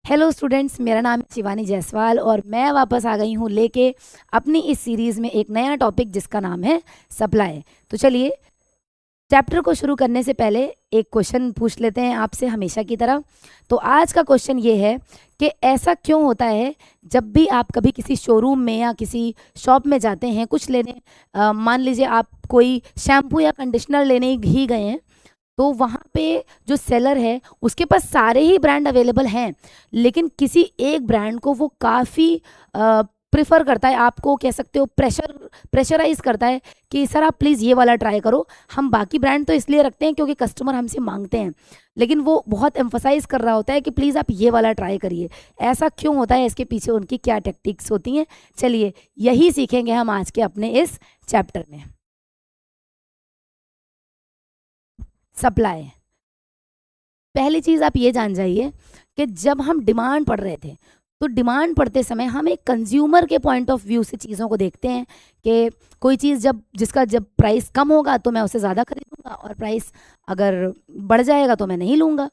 Hello students, मेरा नाम है शिवानी जायसवाल और मैं वापस आ गई हूँ लेके अपनी इस सीरीज़ में एक नया टॉपिक जिसका नाम है सप्लाई। तो चलिए चैप्टर को शुरू करने से पहले एक क्वेश्चन पूछ लेते हैं आपसे हमेशा की तरह। तो आज का क्वेश्चन ये है कि ऐसा क्यों होता है जब भी आप कभी किसी शोरूम में या किसी शॉप में जाते हैं कुछ लेने, मान लीजिए आप कोई शैम्पू या कंडीशनर लेने ही गए हैं, तो वहाँ पे जो सेलर है उसके पास सारे ही ब्रांड अवेलेबल हैं, लेकिन किसी एक ब्रांड को वो काफ़ी प्रिफर करता है, आपको कह सकते हो प्रेशराइज करता है कि सर आप प्लीज़ ये वाला ट्राई करो। हम बाकी ब्रांड तो इसलिए रखते हैं क्योंकि कस्टमर हमसे मांगते हैं, लेकिन वो बहुत एम्फोसाइज कर रहा होता है कि प्लीज़ आप ये वाला ट्राई करिए। ऐसा क्यों होता है, इसके पीछे उनकी क्या टेक्टिक्स होती हैं, चलिए यही सीखेंगे हम आज के अपने इस चैप्टर में। सप्लाई, पहली चीज़ आप ये जान जाइए कि जब हम डिमांड पढ़ रहे थे तो डिमांड पढ़ते समय हम एक कंज्यूमर के पॉइंट ऑफ व्यू से चीज़ों को देखते हैं कि कोई चीज़ जब प्राइस कम होगा तो मैं उसे ज़्यादा खरीदूंगा और प्राइस अगर बढ़ जाएगा तो मैं नहीं लूँगा।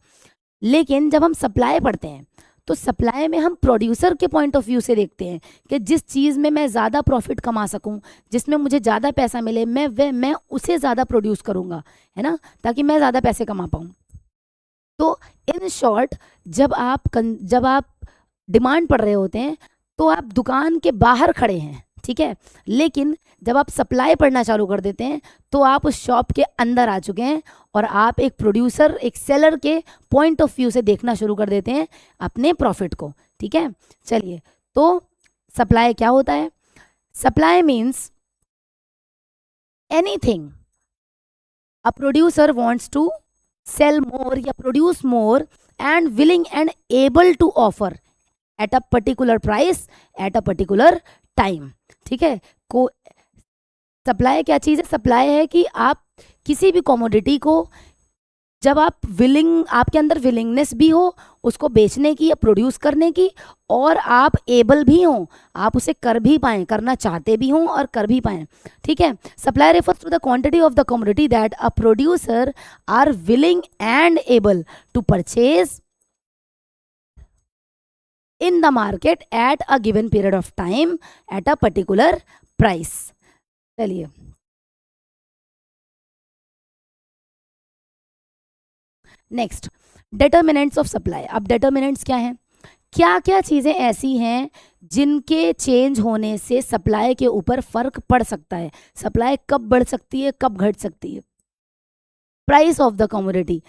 लेकिन जब हम सप्लाई पढ़ते हैं तो सप्लाई में हम प्रोड्यूसर के पॉइंट ऑफ व्यू से देखते हैं कि जिस चीज़ में मैं ज़्यादा प्रॉफिट कमा सकूं, जिसमें मुझे ज़्यादा पैसा मिले, मैं उसे ज़्यादा प्रोड्यूस करूंगा, है ना, ताकि मैं ज़्यादा पैसे कमा पाऊँ। तो इन शॉर्ट जब आप डिमांड पढ़ रहे होते हैं तो आप दुकान के बाहर खड़े हैं, ठीक है, लेकिन जब आप सप्लाई पढ़ना चालू कर देते हैं तो आप उस शॉप के अंदर आ चुके हैं और आप एक प्रोड्यूसर, एक सेलर के पॉइंट ऑफ व्यू से देखना शुरू कर देते हैं अपने प्रॉफिट को, ठीक है। चलिए, तो सप्लाई क्या होता है? Supply means anything a producer wants to sell more या produce more and willing and able to offer at a particular price at a particular time, ठीक है। को सप्लाई क्या चीज़ है? सप्लाई है कि आप किसी भी कमोडिटी को, जब आपके अंदर विलिंगनेस भी हो उसको बेचने की या प्रोड्यूस करने की, और आप एबल भी हो, आप उसे कर भी पाएँ, करना चाहते भी हों और कर भी पाएँ, ठीक है। Supply refers to the quantity of the commodity that a producer are willing and able to purchase in the market at a given period of time at a particular price। चलिए, नेक्स्ट, डिटर्मिनेंट्स ऑफ सप्लाई। अब determinants क्या हैं? क्या क्या चीज़ें ऐसी हैं जिनके चेंज होने से सप्लाई के ऊपर फर्क पड़ सकता है? सप्लाई कब बढ़ सकती है, कब घट सकती है? Price of the commodity,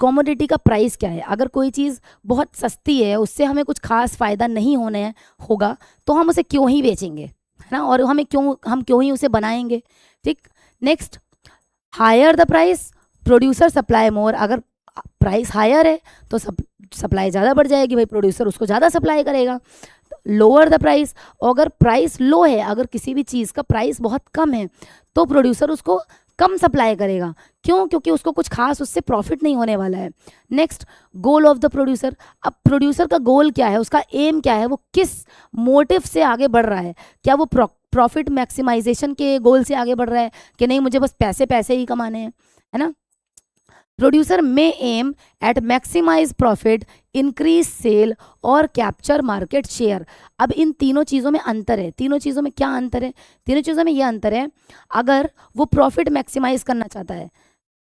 commodity का प्राइस क्या है? अगर कोई चीज़ बहुत सस्ती है, उससे हमें कुछ खास फ़ायदा नहीं होगा, तो हम उसे क्यों ही बेचेंगे, है ना, और हम क्यों ही उसे बनाएंगे, ठीक। Next, higher the price, producer supply more. अगर प्राइस हायर है तो सप्लाई ज़्यादा बढ़ जाएगी, भाई प्रोड्यूसर उसको ज़्यादा सप्लाई करेगा। लोअर द प्राइस, और अगर प्राइस लो है, अगर किसी भी चीज़ का प्राइस बहुत कम है तो प्रोड्यूसर उसको कम सप्लाई करेगा। क्यों? क्योंकि उसको कुछ खास उससे प्रॉफिट नहीं होने वाला है। Next, goal of the producer. अब प्रोड्यूसर का गोल क्या है, उसका एम क्या है, वो किस मोटिव से आगे बढ़ रहा है? क्या वो प्रॉफिट मैक्सिमाइजेशन के गोल से आगे बढ़ रहा है कि नहीं मुझे बस पैसे पैसे ही कमाने हैं, है ना। प्रोड्यूसर में aim at maximize profit, increase sale और कैप्चर मार्केट शेयर। अब इन तीनों चीज़ों में अंतर है। तीनों चीज़ों में क्या अंतर है? तीनों चीज़ों में ये अंतर है, अगर वो प्रॉफिट मैक्सिमाइज करना चाहता है,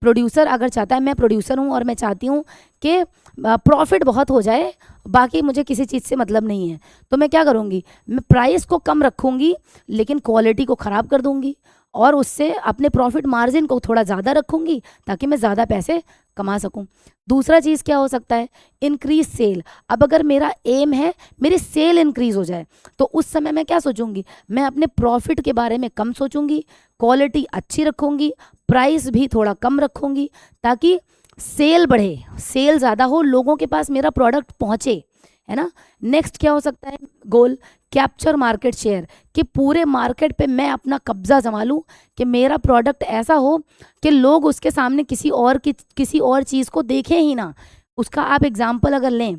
प्रोड्यूसर अगर चाहता है, मैं प्रोड्यूसर हूँ और मैं चाहती हूँ कि प्रॉफिट बहुत हो जाए, बाकी मुझे किसी चीज़ से मतलब नहीं है, तो मैं क्या करूँगी, मैं प्राइस को कम रखूँगी लेकिन क्वालिटी को ख़राब कर दूँगी और उससे अपने प्रॉफिट मार्जिन को थोड़ा ज़्यादा रखूँगी ताकि मैं ज़्यादा पैसे कमा सकूँ। दूसरा चीज़ क्या हो सकता है? Increase sale. अब अगर मेरा एम है मेरी सेल इंक्रीज हो जाए, तो उस समय मैं क्या सोचूंगी, मैं अपने प्रॉफिट के बारे में कम सोचूंगी, क्वालिटी अच्छी रखूंगी, प्राइस भी थोड़ा कम रखूंगी ताकि सेल बढ़े, सेल ज़्यादा हो, लोगों के पास मेरा प्रोडक्ट पहुँचे, है ना। नेक्स्ट क्या हो सकता है गोल? कैप्चर मार्केट शेयर, कि पूरे मार्केट पे मैं अपना कब्जा जमा लूँ, कि मेरा प्रोडक्ट ऐसा हो कि लोग उसके सामने किसी और चीज़ को देखें ही ना। उसका आप एग्जाम्पल अगर लें,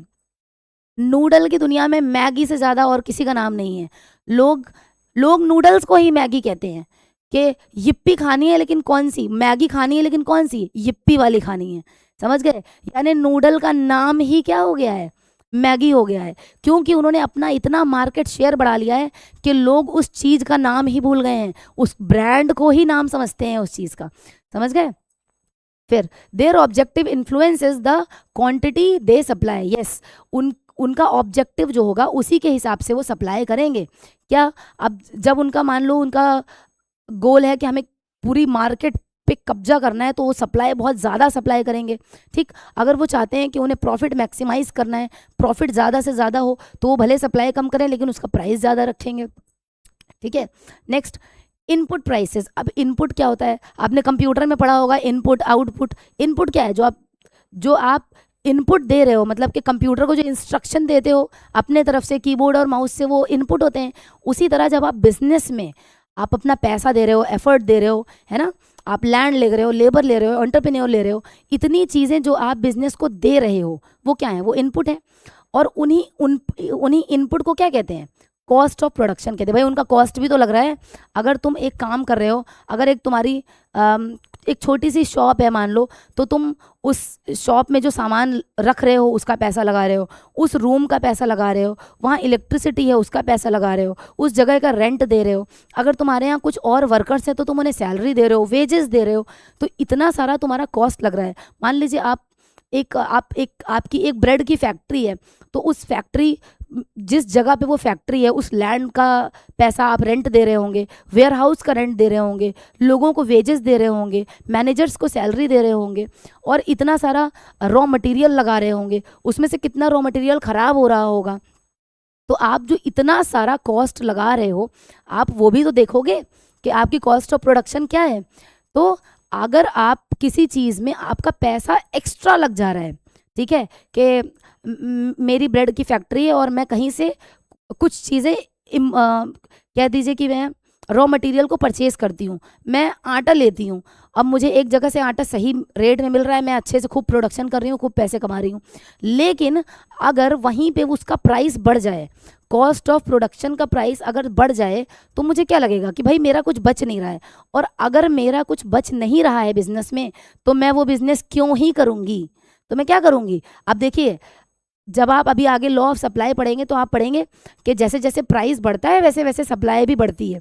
नूडल की दुनिया में मैगी से ज़्यादा और किसी का नाम नहीं है। लोग नूडल्स को ही मैगी कहते हैं कि यिप्पी खानी है लेकिन कौन सी, मैगी खानी है लेकिन कौन सी, यिप्पी वाली खानी है, समझ गए? यानी नूडल का नाम ही क्या हो गया है, मैगी हो गया है, क्योंकि उन्होंने अपना इतना मार्केट शेयर बढ़ा लिया है कि लोग उस चीज़ का नाम ही भूल गए हैं, उस ब्रांड को ही नाम समझते हैं उस चीज़ का। समझ गए? फिर there objective influences the quantity they supply. Yes, उनका ऑब्जेक्टिव जो होगा उसी के हिसाब से वो सप्लाई करेंगे। क्या, अब जब उनका मान लो उनका गोल है कि हमें पूरी मार्केट पे कब्जा करना है, तो वो सप्लाई बहुत ज़्यादा सप्लाई करेंगे। ठीक, अगर वो चाहते हैं कि उन्हें प्रॉफिट मैक्सिमाइज करना है, प्रॉफिट ज़्यादा से ज़्यादा हो, तो वो भले सप्लाई कम करें लेकिन उसका प्राइस ज़्यादा रखेंगे। ठीक है, नेक्स्ट इनपुट प्राइसेस। अब इनपुट क्या होता है, आपने कंप्यूटर में पढ़ा होगा, इनपुट आउटपुट। इनपुट क्या है, जो आप इनपुट दे रहे हो, मतलब कि कंप्यूटर को जो इंस्ट्रक्शन देते हो अपने तरफ से कीबोर्ड और माउस से, वो इनपुट होते हैं। उसी तरह जब आप बिजनेस में आप अपना पैसा दे रहे हो, एफर्ट दे रहे हो, है ना, आप लैंड ले रहे हो, लेबर ले रहे हो, एंटरप्रेन्योर ले रहे हो, इतनी चीज़ें जो आप बिजनेस को दे रहे हो वो क्या है, वो इनपुट है। और उन्हीं इनपुट को क्या कहते हैं, कॉस्ट ऑफ प्रोडक्शन कहते हैं। भाई उनका कॉस्ट भी तो लग रहा है। अगर तुम एक काम कर रहे हो, अगर एक तुम्हारी एक छोटी सी शॉप है मान लो, तो तुम उस शॉप में जो सामान रख रहे हो उसका पैसा लगा रहे हो, उस रूम का पैसा लगा रहे हो, वहाँ इलेक्ट्रिसिटी है उसका पैसा लगा रहे हो, उस जगह का रेंट दे रहे हो। अगर तुम्हारे यहाँ कुछ और वर्कर्स हैं तो तुम उन्हें सैलरी दे रहे हो, वेजेस दे रहे हो, तो इतना सारा तुम्हारा कॉस्ट लग रहा है। मान लीजिए आपकी एक ब्रेड की फैक्ट्री है, तो उस फैक्ट्री, जिस जगह पे वो फैक्ट्री है, उस लैंड का पैसा आप रेंट दे रहे होंगे, वेयर हाउस का रेंट दे रहे होंगे, लोगों को वेजेस दे रहे होंगे, मैनेजर्स को सैलरी दे रहे होंगे, और इतना सारा रॉ मटेरियल लगा रहे होंगे। उसमें से कितना रॉ मटेरियल ख़राब हो रहा होगा। तो आप जो इतना सारा कॉस्ट लगा रहे हो, आप वो भी तो देखोगे कि आपकी कॉस्ट ऑफ प्रोडक्शन क्या है। तो अगर आप किसी चीज़ में आपका पैसा एक्स्ट्रा लग जा रहा है, ठीक है, कि मेरी ब्रेड की फैक्ट्री है और मैं कहीं से कुछ चीज़ें कह दीजिए कि मैं रॉ मटेरियल को परचेज़ करती हूँ, मैं आटा लेती हूँ, अब मुझे एक जगह से आटा सही रेट में मिल रहा है, मैं अच्छे से खूब प्रोडक्शन कर रही हूँ, खूब पैसे कमा रही हूँ, लेकिन अगर वहीं पे उसका प्राइस बढ़ जाए, कॉस्ट ऑफ प्रोडक्शन का प्राइस अगर बढ़ जाए, तो मुझे क्या लगेगा कि भाई मेरा कुछ बच नहीं रहा है। और अगर मेरा कुछ बच नहीं रहा है बिजनेस में, तो मैं वो बिजनेस क्यों ही करूँगी, तो मैं क्या करूँगी। अब देखिए, जब आप अभी आगे लॉ ऑफ सप्लाई पढ़ेंगे तो आप पढ़ेंगे कि जैसे जैसे प्राइस बढ़ता है वैसे वैसे सप्लाई भी बढ़ती है,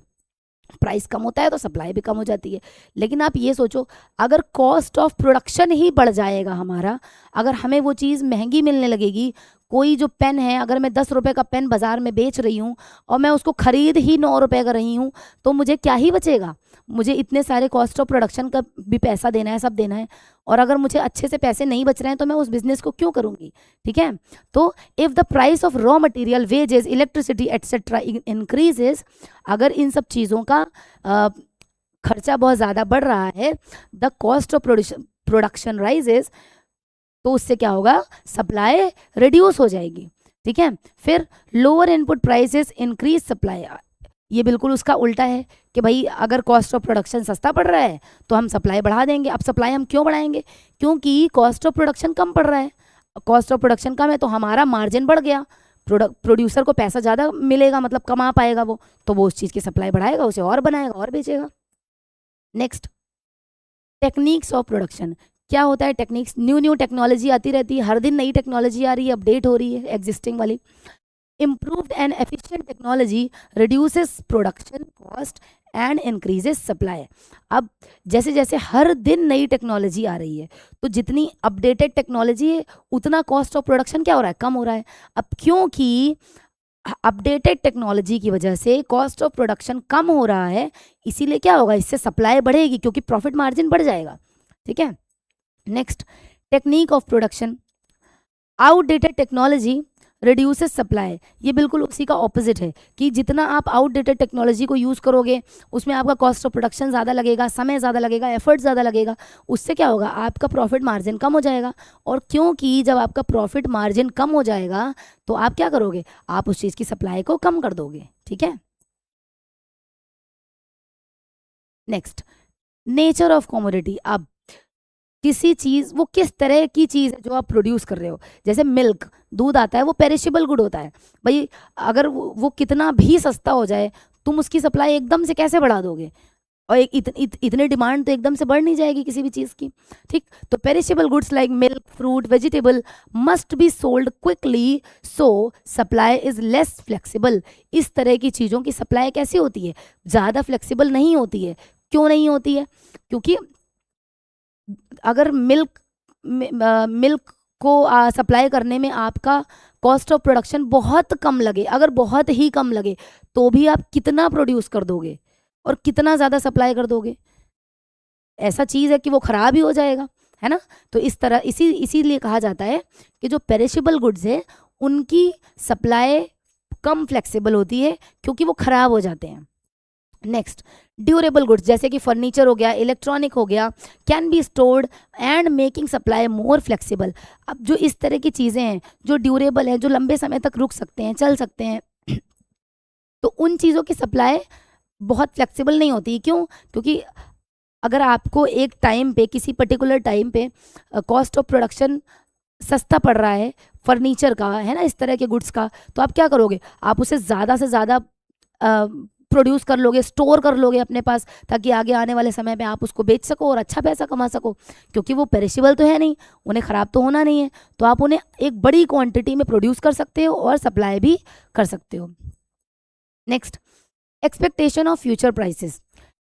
प्राइस कम होता है तो सप्लाई भी कम हो जाती है। लेकिन आप ये सोचो, अगर कॉस्ट ऑफ प्रोडक्शन ही बढ़ जाएगा हमारा, अगर हमें वो चीज़ महंगी मिलने लगेगी, कोई जो पेन है, अगर मैं 10 रुपये का पेन बाज़ार में बेच रही हूँ और मैं उसको ख़रीद ही 9 रुपये का रही हूँ, तो मुझे क्या ही बचेगा। मुझे इतने सारे कॉस्ट ऑफ प्रोडक्शन का भी पैसा देना है, सब देना है, और अगर मुझे अच्छे से पैसे नहीं बच रहे हैं तो मैं उस बिज़नेस को क्यों करूँगी। ठीक है, तो if the price of raw material, wages, electricity etcetera increases, अगर इन सब चीज़ों का खर्चा बहुत ज़्यादा बढ़ रहा है, the cost of production rises, तो उससे क्या होगा, सप्लाई रिड्यूस हो जाएगी। ठीक है, फिर lower input prices increase supply. ये बिल्कुल उसका उल्टा है कि भाई अगर कॉस्ट ऑफ प्रोडक्शन सस्ता पड़ रहा है तो हम सप्लाई बढ़ा देंगे। अब सप्लाई हम क्यों बढ़ाएंगे, क्योंकि कॉस्ट ऑफ प्रोडक्शन कम पड़ रहा है। कॉस्ट ऑफ प्रोडक्शन कम है तो हमारा मार्जिन बढ़ गया, प्रोड्यूसर को पैसा ज़्यादा मिलेगा, मतलब कमा पाएगा वो, तो वो उस चीज़ की सप्लाई बढ़ाएगा, उसे और बनाएगा और बेचेगा। Next, techniques of production. क्या होता है टेक्निक्स, न्यू टेक्नोलॉजी आती रहती है, हर दिन नई टेक्नोलॉजी आ रही है, अपडेट हो रही है एग्जिस्टिंग वाली। Improved and efficient technology reduces production cost and increases supply. अब जैसे जैसे हर दिन नई टेक्नोलॉजी आ रही है, तो जितनी अपडेटेड टेक्नोलॉजी है उतना कॉस्ट ऑफ प्रोडक्शन क्या हो रहा है, कम हो रहा है। अब क्योंकि अपडेटेड टेक्नोलॉजी की वजह से कॉस्ट ऑफ प्रोडक्शन कम हो रहा है, इसीलिए क्या होगा, इससे सप्लाई बढ़ेगी क्योंकि प्रॉफिट मार्जिन बढ़ जाएगा। ठीक है, next, technique of production. Outdated technology reduces supply. ये बिल्कुल उसी का ऑपोजिट है कि जितना आप आउटडेटेड टेक्नोलॉजी को यूज़ करोगे उसमें आपका कॉस्ट ऑफ प्रोडक्शन ज़्यादा लगेगा, समय ज़्यादा लगेगा, एफर्ट ज़्यादा लगेगा, उससे क्या होगा, आपका प्रॉफिट मार्जिन कम हो जाएगा। और क्योंकि जब आपका प्रॉफिट मार्जिन कम हो जाएगा तो आप क्या करोगे, आप उस चीज़ की सप्लाई को कम कर दोगे। ठीक है, नेक्स्ट, नेचर ऑफ कमोडिटी। अब किसी चीज़, वो किस तरह की चीज़ है जो आप प्रोड्यूस कर रहे हो। जैसे मिल्क, दूध आता है, वो पेरिशेबल गुड होता है। भाई अगर वो कितना भी सस्ता हो जाए, तुम उसकी सप्लाई एकदम से कैसे बढ़ा दोगे, और इतने डिमांड तो एकदम से बढ़ नहीं जाएगी किसी भी चीज़ की, ठीक। तो perishable goods like milk, fruit, vegetable must be sold quickly, so supply is less flexible. इस तरह की चीज़ों की सप्लाई कैसी होती है, ज़्यादा फ्लेक्सिबल नहीं होती है। क्यों नहीं होती है? क्योंकि अगर मिल्क को सप्लाई करने में आपका कॉस्ट ऑफ प्रोडक्शन बहुत कम लगे, अगर बहुत ही कम लगे, तो भी आप कितना प्रोड्यूस कर दोगे और कितना ज़्यादा सप्लाई कर दोगे? ऐसा चीज़ है कि वो ख़राब ही हो जाएगा, है ना। तो इस तरह इसीलिए कहा जाता है कि जो पेरिशेबल गुड्स है उनकी सप्लाई कम फ्लेक्सिबल होती है क्योंकि वो ख़राब हो जाते हैं। नेक्स्ट, ड्यूरेबल गुड्स जैसे कि फर्नीचर हो गया, इलेक्ट्रॉनिक हो गया, can be stored and making supply more flexible. अब जो इस तरह की चीज़ें हैं जो ड्यूरेबल हैं, जो लंबे समय तक रुक सकते हैं, चल सकते हैं, तो उन चीज़ों की सप्लाई बहुत फ्लेक्सिबल नहीं होती। क्यों? क्योंकि अगर आपको एक टाइम पे, किसी पर्टिकुलर टाइम पे कॉस्ट ऑफ प्रोडक्शन सस्ता पड़ रहा है फर्नीचर का, है ना, इस तरह के गुड्स का, तो आप क्या करोगे? आप उसे ज़्यादा से ज़्यादा प्रोड्यूस कर लोगे, स्टोर कर लोगे अपने पास, ताकि आगे आने वाले समय में आप उसको बेच सको और अच्छा पैसा कमा सको। क्योंकि वो पेरिशेबल तो है नहीं, उन्हें ख़राब तो होना नहीं है, तो आप उन्हें एक बड़ी क्वांटिटी में प्रोड्यूस कर सकते हो और सप्लाई भी कर सकते हो। Next, expectation of future prices.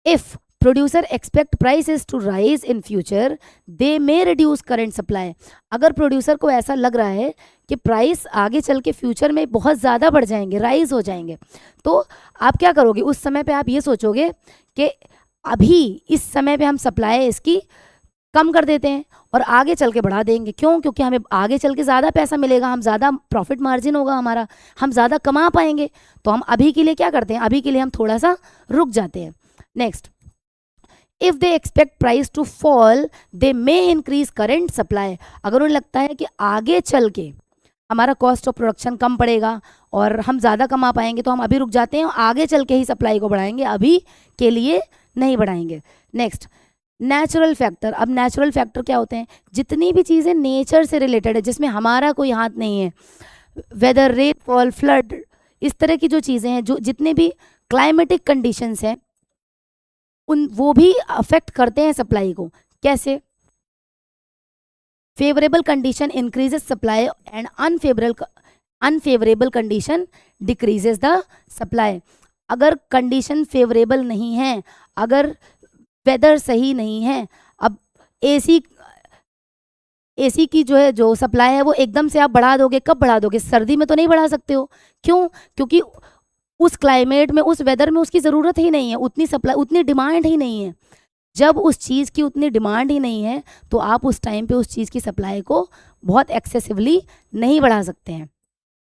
If producer expect prices to rise in future, they may reduce current supply. अगर प्रोड्यूसर को ऐसा लग रहा है कि प्राइस आगे चल के फ्यूचर में बहुत ज़्यादा बढ़ जाएंगे, राइज हो जाएंगे, तो आप क्या करोगे? उस समय पे आप ये सोचोगे कि अभी इस समय पे हम सप्लाई इसकी कम कर देते हैं और आगे चल के बढ़ा देंगे। क्यों? क्योंकि हमें आगे चल के ज़्यादा पैसा मिलेगा, हम ज़्यादा प्रॉफिट मार्जिन होगा हमारा, हम ज़्यादा कमा पाएंगे। तो हम अभी के लिए क्या करते हैं? अभी के लिए हम थोड़ा सा रुक जाते हैं। Next, if they expect price to fall they may increase current supply. अगर उन्हें लगता है कि आगे चल के हमारा कॉस्ट ऑफ प्रोडक्शन कम पड़ेगा और हम ज़्यादा कमा पाएंगे, तो हम अभी रुक जाते हैं और आगे चल के ही सप्लाई को बढ़ाएंगे, अभी के लिए नहीं बढ़ाएंगे। Next, natural factor. अब नेचुरल फैक्टर क्या होते हैं? जितनी भी चीज़ें नेचर से रिलेटेड है, जिसमें हमारा कोई हाथ नहीं है, वेदर, रेनफॉल, फ्लड, इस तरह की जो चीज़ें हैं, जो जितने भी क्लाइमेटिक कंडीशंस हैं, वो भी अफेक्ट करते हैं सप्लाई को। कैसे? Favourable condition increases supply and unfavourable condition decreases the supply. अगर कंडीशन फेवरेबल नहीं है, अगर वेदर सही नहीं है, अब एसी की जो सप्लाई है वो एकदम से आप बढ़ा दोगे, कब बढ़ा दोगे? सर्दी में तो नहीं बढ़ा सकते हो। क्यों? क्योंकि उस क्लाइमेट में, उस वेदर में उसकी ज़रूरत ही नहीं है, उतनी सप्लाई, उतनी डिमांड ही नहीं है। जब उस चीज़ की उतनी डिमांड ही नहीं है, तो आप उस टाइम पे उस चीज़ की सप्लाई को बहुत एक्सेसिवली नहीं बढ़ा सकते हैं।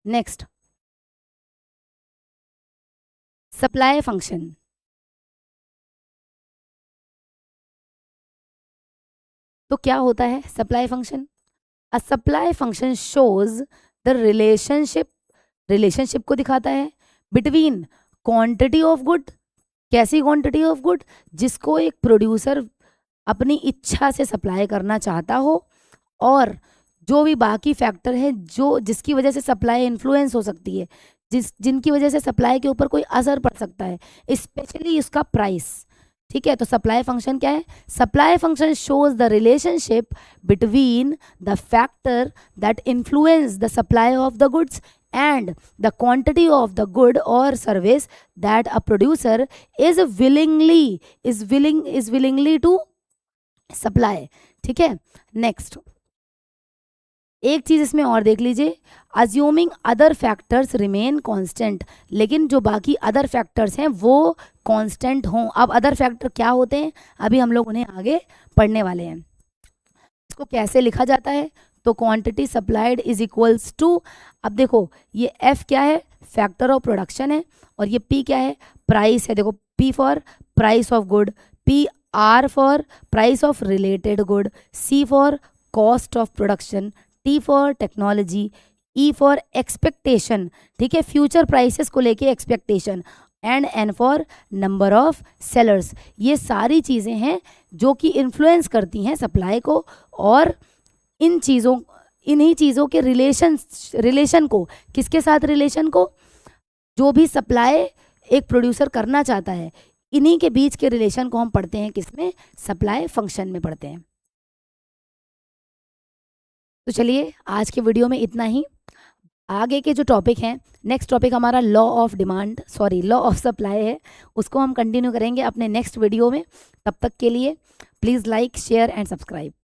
Next, supply function. तो क्या होता है supply function? A supply function shows the relationship को दिखाता है बिटवीन क्वांटिटी ऑफ गुड। कैसी क्वांटिटी ऑफ गुड? जिसको एक प्रोड्यूसर अपनी इच्छा से सप्लाई करना चाहता हो, और जो भी बाकी फैक्टर है जो जिसकी वजह से सप्लाई इन्फ्लुएंस हो सकती है, जिनकी वजह से सप्लाई के ऊपर कोई असर पड़ सकता है, स्पेशली इसका प्राइस। ठीक है, तो सप्लाई फंक्शन क्या है? Supply function shows the relationship between the factor that influence the supply of the goods and the quantity of the good or service that a producer is willingly to supply। ठीक है। Next, एक चीज इसमें और देख लीजिए, assuming other factors remain constant. लेकिन जो बाकी अदर फैक्टर्स हैं वो कांस्टेंट हों। अब अदर फैक्टर क्या होते हैं, अभी हम लोग उन्हें आगे पढ़ने वाले हैं। इसको कैसे लिखा जाता है? तो quantity supplied is equals to, अब देखो ये एफ क्या है? फैक्टर ऑफ प्रोडक्शन है, और ये पी क्या है? प्राइस है। देखो, P for price of good, P R for price of related good, C for cost of production, T for technology, E for expectation, ठीक है, फ्यूचर प्राइसेस को लेके expectation, and N for number of sellers. ये सारी चीज़ें हैं जो कि इन्फ्लुएंस करती हैं सप्लाई को, और इन्हीं चीज़ों के रिलेशन को, किसके साथ रिलेशन को? जो भी सप्लाई एक प्रोड्यूसर करना चाहता है, इन्हीं के बीच के रिलेशन को हम पढ़ते हैं किसमें, सप्लाई फंक्शन में पढ़ते हैं। तो चलिए आज के वीडियो में इतना ही। आगे के जो टॉपिक हैं, नेक्स्ट टॉपिक हमारा law of demand law of supply है, उसको हम कंटिन्यू करेंगे अपने नेक्स्ट वीडियो में। तब तक के लिए please like share and subscribe.